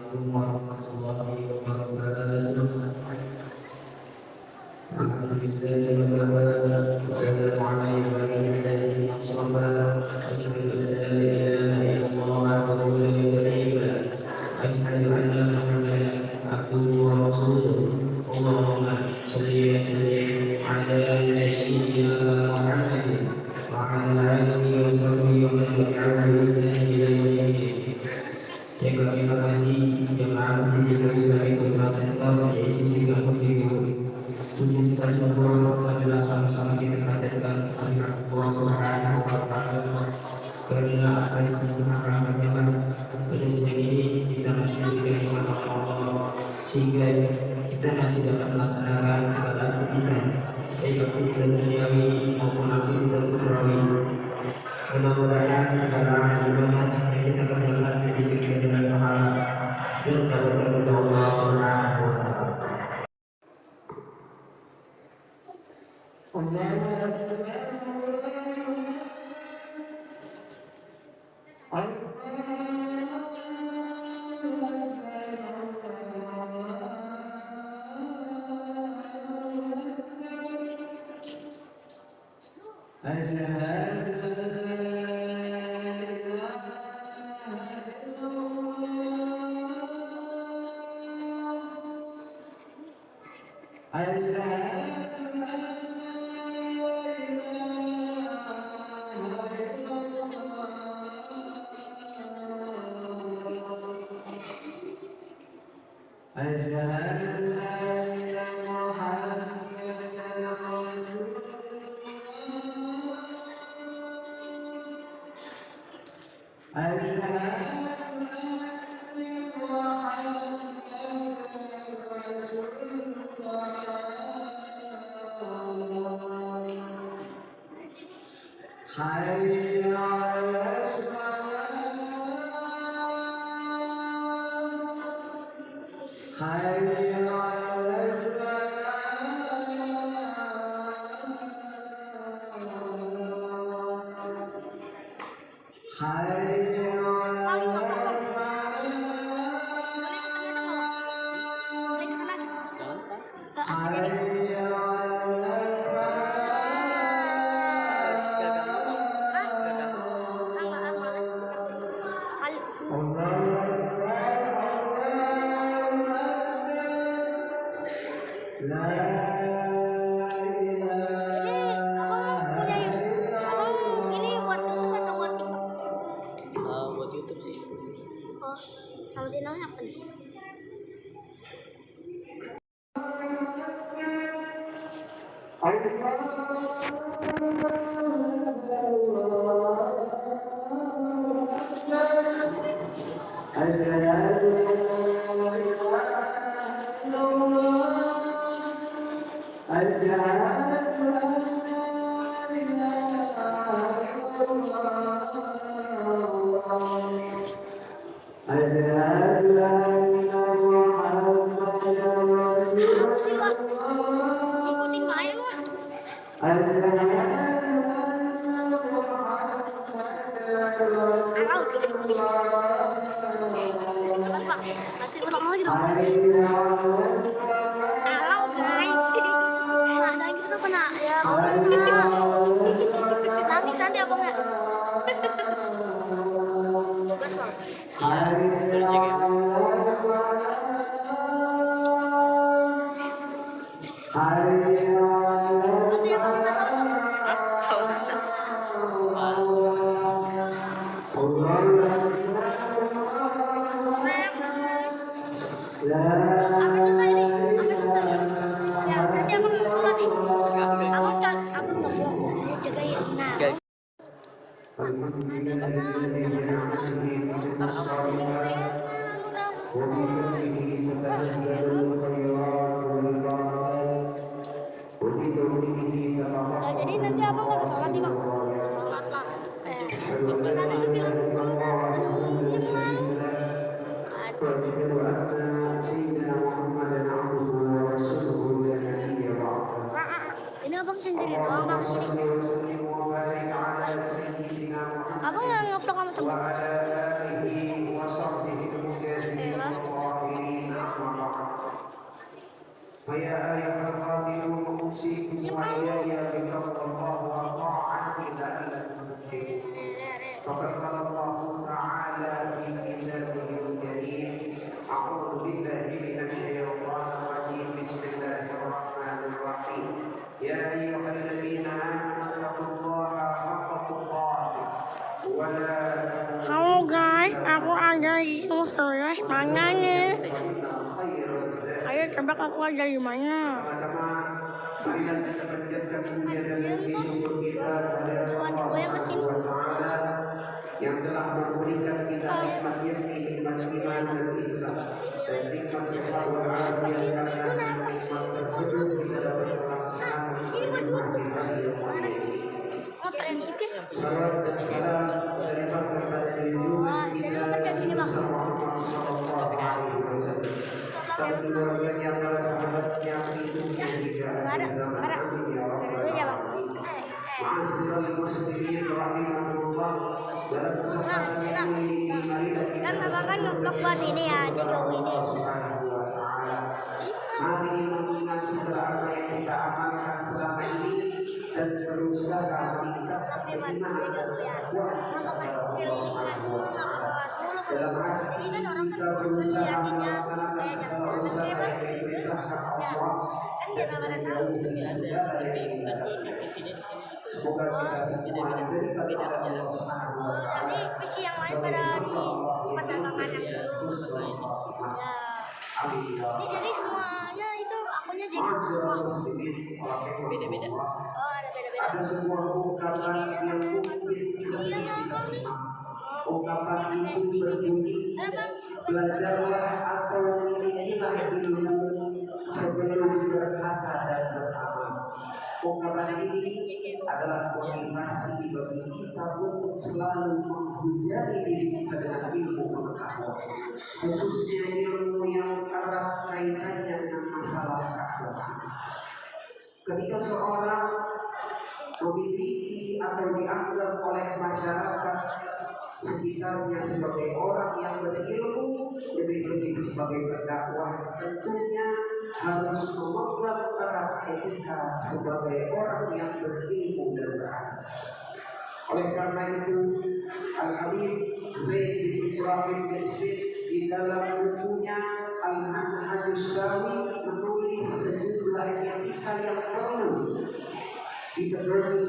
Assalamualaikum warahmatullahi wabarakatuh. Alhamdulillah wassalamu ala ibadillahi as-sabar. Asyhadu an la ilaha illallah wahdahu la syarika lah. Asyhadu anna Muhammadan abduhu wa rasuluh. Allahumma shalli wa sallim ala sayyidina Muhammadin wa ala alihi wa sahbihi wa man tabi'ahum bi ihsan ila yaumil din. Yang kami hormati jemaah Masjid Al-Islami Putra Center YICC Kampus Timur, puji kita syukur adalah sama-sama kita panjatkan kehadirat Allah Subhanahu wa Ta'ala karena atas segala rahmatnya pada siang ini kita masih diberi nikmat Allah sehingga kita masih dapat melaksanakan segala aktivitas baik aktivitas duniawi maupun aktivitas ukhrawi. Mudah-mudahan segala ibadah yang kita kerjakan diberikan dengan pahala serta berkat dari Allah Subhanahu wa Ta'ala. Jadi nanti abang nggak sholat nih bang? Sholat lah. Tadi lu bilang dulu dah. Ini abang sendiri doang bang sini. Abang nggak ngeplok sama temen. فيا أيها القادرون أوصيكم وإياي بتقوى الله وطاعته لعلكم تفلحون. فقد قال الله تعالى في كتابه الكريم: أعوذ بالله من الشيطان الرجيم. بسم الله الرحمن الرحيم. يا أيها الذين آمنوا اتقوا الله حق تقاته ولا تموتن. Halo guys, aku ada di Sumsel. Mana nih? Ayo tebak aku ada di mana? Yang telah memberikan kita nikmat iman dan Islam dan nikmat sehat walafiat, karena nikmat tersebut kita dapat melaksanakan nikmat di hari yang mulia ini. Salam dan salam dari kepada junjungan kita Muhammad sallallahu alaihi wasallam dan keluarganya, para sahabatnya, hidupnya hingga akhir zaman. Amin ya rabbal alamin. Ma'asyiral muslimin rahimahullah. Dalam kesempatan ini marilah kita buat ini ya, video ini. Mari mengingat segala apa yang kita amalkan selama ini dan berusaha meningkatkan keimanan dan takwa dalam arti kita berusaha melaksanakan segala usaha yang diperintahkan Allah dan menjauhi dari segala yang dilarang. Semoga kita semua diberikan oleh Allah Subhanahu wa Ta'ala. Jadi visi yang lain pada di tempat dagangan yang dulu. Ya. Ini jadi semuanya itu akunnya jadi semua. Beda-beda. Oh, ada beda-beda. Ada sebuah ungkapan yang mungkin sedikit disimak. Ungkapan itu berbunyi, belajarlah atau milikilah ilmu sebelum berkata dan beramal. Ungkapan ini adalah motivasi bagi kita untuk selalu menghujani diri kita dengan ilmu pengetahuan, khususnya ilmu yang erat kaitannya dengan masalah agama. Ketika seorang memiliki atau dianggap oleh masyarakat sekitarnya sebagai orang yang berilmu, lebih-lebih sebagai pendakwah, tentunya harus memegang erat etika sebagai orang yang berilmu dan berakal. Oleh karena itu, Al-Habib Zaid bin Ibrahim bin Smith di dalam bukunya Al-Manhajus Shawi menulis sejumlah etika yang perlu dipenuhi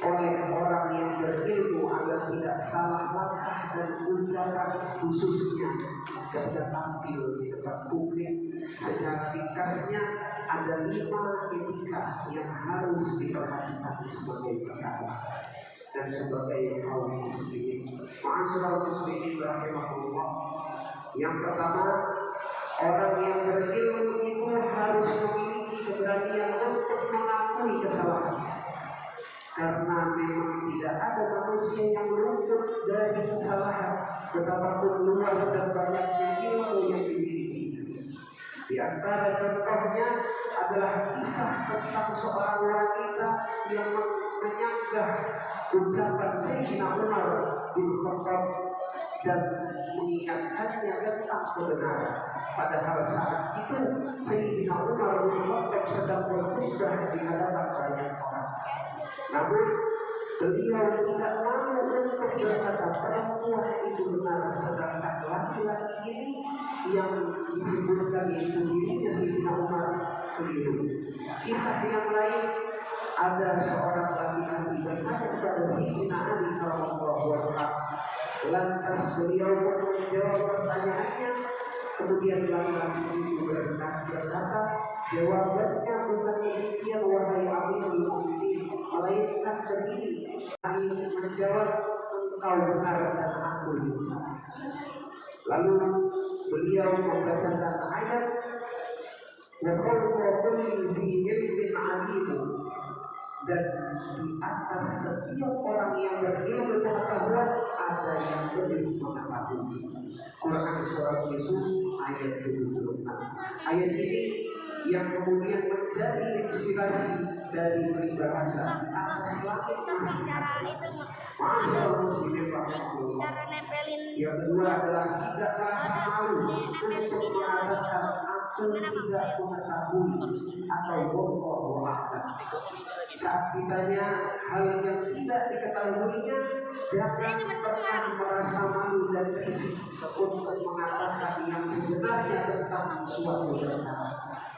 oleh orang yang berilmu agar tidak salah langkah dan ucapan, khususnya ketika tampil di tempat publik. Secara ringkasnya ada 5 etika yang harus diperhatikan sebagai pendakwah dan sebagai kaum muslimin. Ma'asyiral muslimin rahimahullah. Yang pertama, orang yang berilmu itu harus memiliki keberanian untuk mengakui kesalahan. Karena memang tidak ada manusia yang luput dari kesalahan, betapapun luas dan banyaknya ilmu yang dimiliki. Di antara contohnya adalah kisah tentang seorang wanita yang menyanggah ucapan Sayyidina Umar bin Khattab dan mengingatkannya tentang kebenaran. Padahal saat itu Sayyidina Umar bin Khattab sedang berkhutbah di hadapan banyak orang. Namun beliau tidak mau untuk berkata perempuan itu benar, sedangkan laki-laki ini yang disebutkan itu dirinya Sayyidina Umar keliru. Kisah yang lain, ada seorang laki-laki bertanya kepada Sayyidina Ali radhiyallahu anhu. Lantas beliau pun menjawab pertanyaannya. Kemudian laki-laki itu berkata, jawabannya bukan demikian wahai Amirul Mukminin, melainkan begini. Ali menjawab, engkau benar dan aku yang salah. Lalu beliau membacakan ayat, wa fawqa kulli dhi ilmin alim, dan di atas setiap orang yang berilmu pengetahuan ada yang lebih mengetahui. Quran Surah Yusuf ayat 26. Ayat ini yang kemudian menjadi inspirasi dari peribahasa atas langit masih Masyaallah muslimin rahimahullah. Yang kedua adalah tidak merasa malu untuk mengadakan aku tidak mengetahui atau wallahu a'lam. Saat ditanya hal yang tidak diketahuinya, jangan pernah merasa malu dan risih untuk mengatakan yang sebenarnya tentang suatu perkara.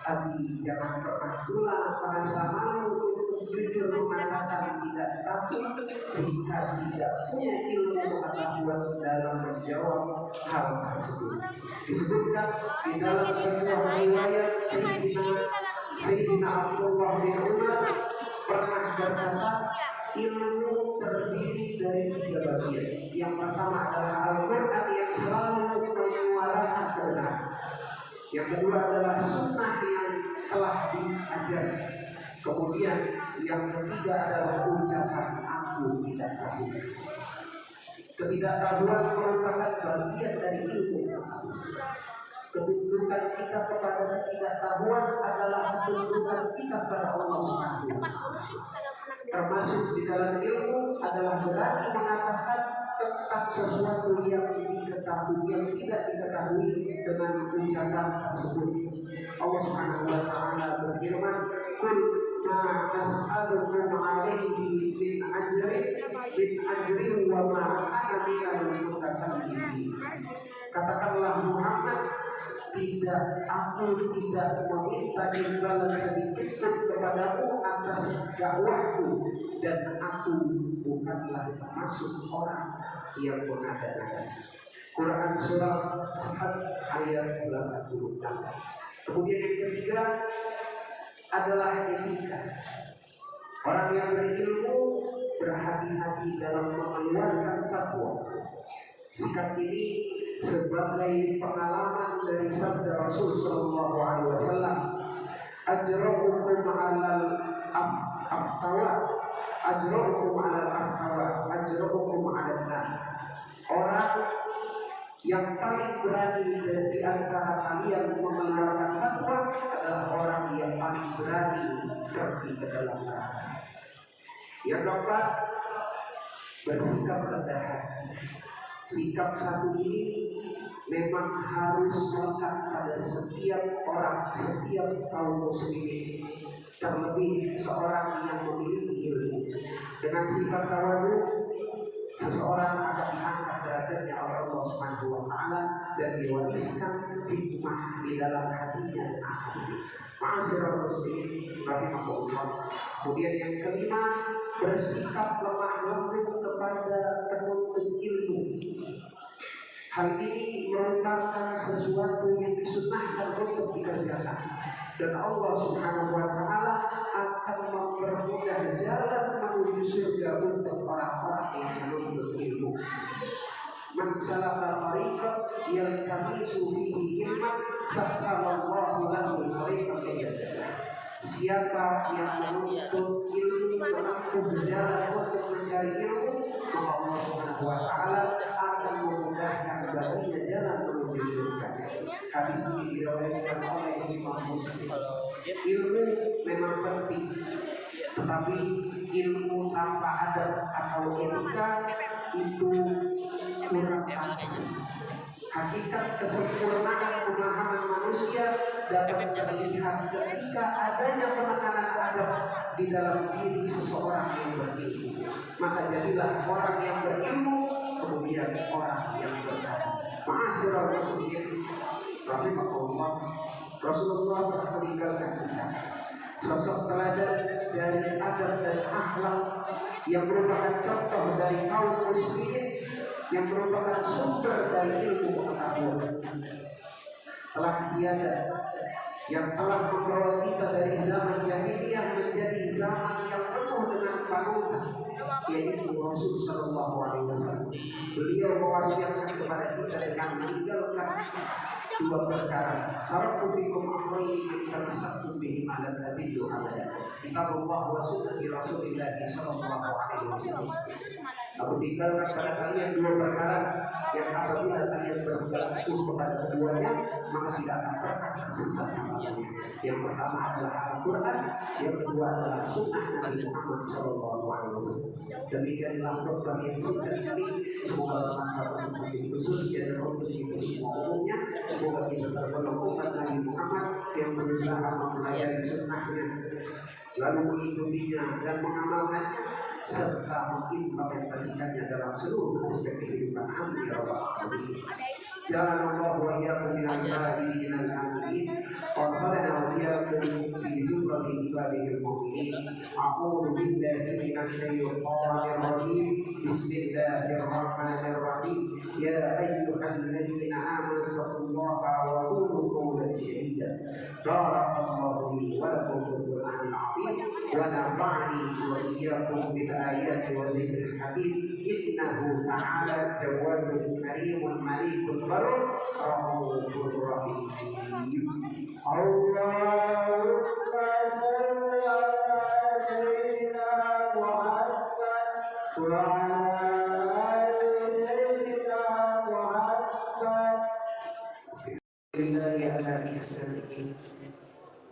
Tapi jangan pernah pula merasa malu untuk jujur mengatakan tidak tahu jika tidak punya ilmu pengetahuan dalam menjawab hal tersebut. Disebutkan di dalam sebuah riwayat Sayyidina Abdullah bin Umar pernah berkata, ilmu terdiri dari 3 bagian. Yang pertama adalah Al-Quran yang selalu menyuarakan kebenaran. Yang kedua adalah sunnah yang telah diajar. Kemudian yang ketiga adalah ucapan aku tidak tahu. Ketidaktahuan merupakan bagian dari ilmu. Kedudukan kita kepada ketidaktahuan adalah kedudukan kita kepada Allah Subhanahu wa Ta'ala. Termasuk di dalam ilmu adalah berani mengatakan tentang sesuatu yang diketahui, yang tidak diketahui dengan ucapan tersebut. Allah Subhanahu wa Ta'ala berfirman, "Qul ma as'alukum 'alaihi min ajrin wa ma ana minal mutakallimin." Katakanlah Muhammad, aku tidak meminta imbalan sedikit pun kepadamu atas dakwahku, dan aku bukanlah termasuk orang yang mengada-ngada. Quran surah Sad ayat 86. Kemudian yang ketiga adalah etika. Orang yang berilmu berhati-hati dalam mengeluarkan fatwa. Sikap ini sebagai pengalaman dari sabda Rasul Sallallahu Alaihi Wasallam, ajra'ukum 'alal aftawa, ajra'ukum 'alal aftawa, ajra'ukum 'alan nar. Orang yang paling berani dari antara kalian mengeluarkan fatwa adalah orang yang paling berani pergi ke dalam neraka. Yang keempat, bersikap rendah hati. Sikap satu ini memang harus melekat pada setiap orang, setiap kaum muslimin, terlebih seorang yang memiliki ilmu. Dengan sifat tawadhu, seseorang akan diangkat derajatnya oleh Allah Subhanahu wa Ta'ala dan diwariskan hikmah di dalam hatinya. Ma'asyiral muslimin rahimahullah. Kemudian yang kelima, bersikap lemah lembut kepada penuntut ilmu. Hal ini merupakan sesuatu yang disunnahkan untuk dikerjakan, dan Allah Subhanahu wa Ta'ala akan mempermudah jalan menuju surga untuk orang-orang yang menuntut ilmu. Man salaka tariqan yaltamisu fihi ilman sahhalallahu lahu tariqan ila jannah. Siapa yang menuntut ilmu, menempuh jalan untuk mencari ilmu, maka Allah Subhanahu wa Ta'ala akan memudahkan baginya jalan menuju surga. Hadis ini diriwayatkan oleh Imam Muslim. Ilmu memang penting, tetapi ilmu tanpa adab atau etika itu kurang pantas. Hakikat kesempurnaan pemahaman manusia dapat terlihat ketika adanya penekanan adab di dalam diri seseorang yang berilmu. Maka jadilah orang yang berilmu, kemudian orang yang beradab. Ma'asyiral muslimin rahimahullah, Rasulullah telah meninggalkan kita sosok teladan dari adab dan akhlak yang merupakan contoh dari kaum muslimin, yang merupakan sumber dari ilmu pengetahuan. Telah tiada yang telah membawa kita dari zaman jahiliyah menjadi zaman yang penuh dengan panutan, yaitu Rasul Sallallahu Alaihi Wasallam. Beliau mewasiatkan kepada kita dengan meninggalkan 2 perkara. Taraktu bikum amrayn in tamassaktum bihima lan tadillu abadan. Kitabullah wa sunnati Rasulillah sallallahu alaihi wasallam. Aku tinggalkan pada kalian 2 perkara yang apabila kalian berpegang teguh kepada keduanya, maka tidak dapat sesat apapun. Yang pertama adalah Al-Quran, yang kedua adalah Sunnah Nabi Muhammad SAW. Demikianlah khutbah yang singkat ini. Semoga bermanfaat untuk diri khususnya dan untuk kita semua umumnya. Semoga kita tergolong umat Nabi Muhammad yang berusaha mempelajari sunnahnya, lalu mengikutinya dan mengamalkannya, serta mengimplementasikannya dalam seluruh aspek kehidupan. Amin ya rabbal alamin. Jalan Allah wa iyyakum minal hadiin al-amin. Qadana wa iyyakum fi zumrati ibadihil mu'minin. A'udzu billahi minasy syaithanir rajim. Bismillahirrahmanirrahim. Ya ayyuhalladzina amanu taqullaha wa qulu qawlan sadida. Barakallahu li wa lakum fil Qur'anil 'azim wa nafa'ani wa iyyakum bil ayati wa dzikril hakim. Innahu ta'ala jawadun karimun malikun barur rahimur rahim. Allahumma shalli ala sayyidina Muhammad wa ala ali sayyidina Muhammad. Lillahi ala ihsanihi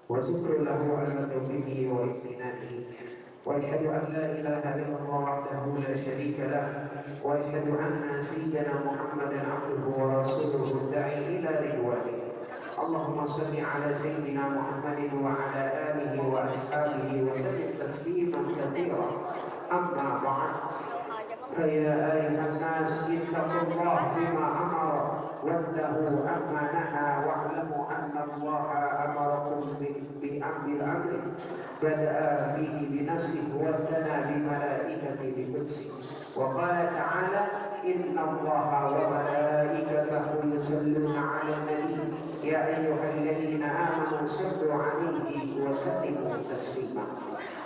wa syukru lahu ala tawfiqihi wa imtinanihi. وأشهد أن لا إله إلا الله وحده لا شريك له وأشهد أن سيدنا محمدا عبده ورسوله الداعي إلى رضوانه. اللهم صل على سيدنا محمد وعلى آله وأصحابه وسلم تسليما كثيرا. أما بعد، فيا أيها الناس اتقوا الله فيما أمر وانتهوا عما نهى واعلموا أن الله أمركم بأمر الأمر بدأ فيه بنفسه وابتدى بملائكته بقدسه وقال تعالى إن الله وملائكته يصلون على النبي يا أيها الذين آمنوا صلوا عليه وسلموا تسليما.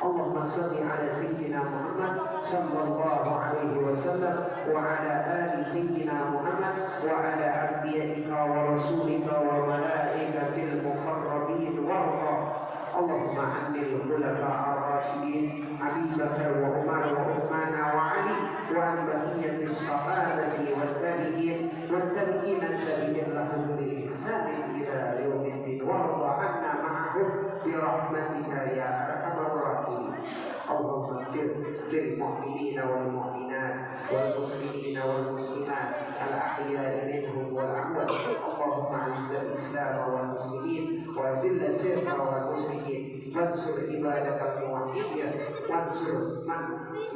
اللهم صل على سيدنا محمد صلى الله عليه وسلم وعلى آل سيدنا محمد وعلى أنبيائك ورسولك وملائكة المقربين وارض اللهم عن الخلفاء الراشدين أبي بكر وعمر وعثمان وعلي وعن بقية الصحابة والتابعين والتابعين الذين لهم بإحسان إلى يوم الدين وارض عنا معهم برحمتك يا أرحم الراحمين. اللهم اغفر للمؤمنين والمؤمنات والمسلمين والمسلمات الأحياء منهم والأموات. اللهم أعز الإسلام والمسلمين وأذل الشرك والمشركين وانصر عبادك الموحدين وانصر من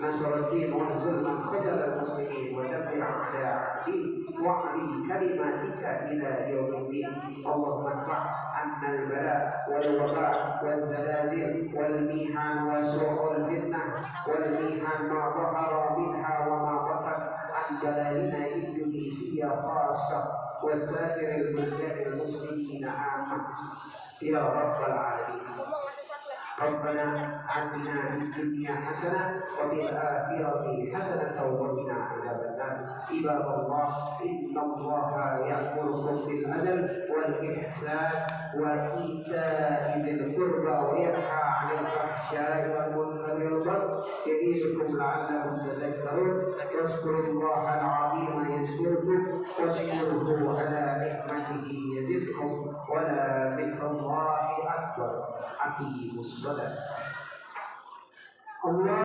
نصر الدين واخذل من خذل المسلمين ودمر أعداء الدين واعلي كلماتك إلى يوم الدين. اللهم ادفع عنا البلاء والوباء والزلازل والميحان وسوء الفتنة والميحان ما ظهر منها وما بطن عن بلادنا الإندونيسية خاصة وسائر البلدان المسلمين عامة يا رب العالمين. ربنا آتنا في الدنيا حسنة وفي الآخرة حسنة وقنا عذاب النار. عباد الله إن الله يأمركم بالعدل والإحسان وإيتاء ذي القربى وينهى عن الفحشاء والمنكر والبغي يعظكم لعلكم تذكرون. واذكروا الله العظيم يذكركم واشكروه على نعمته يزدكم ولذكر الله أكبر. أقيموا الصلاة. الله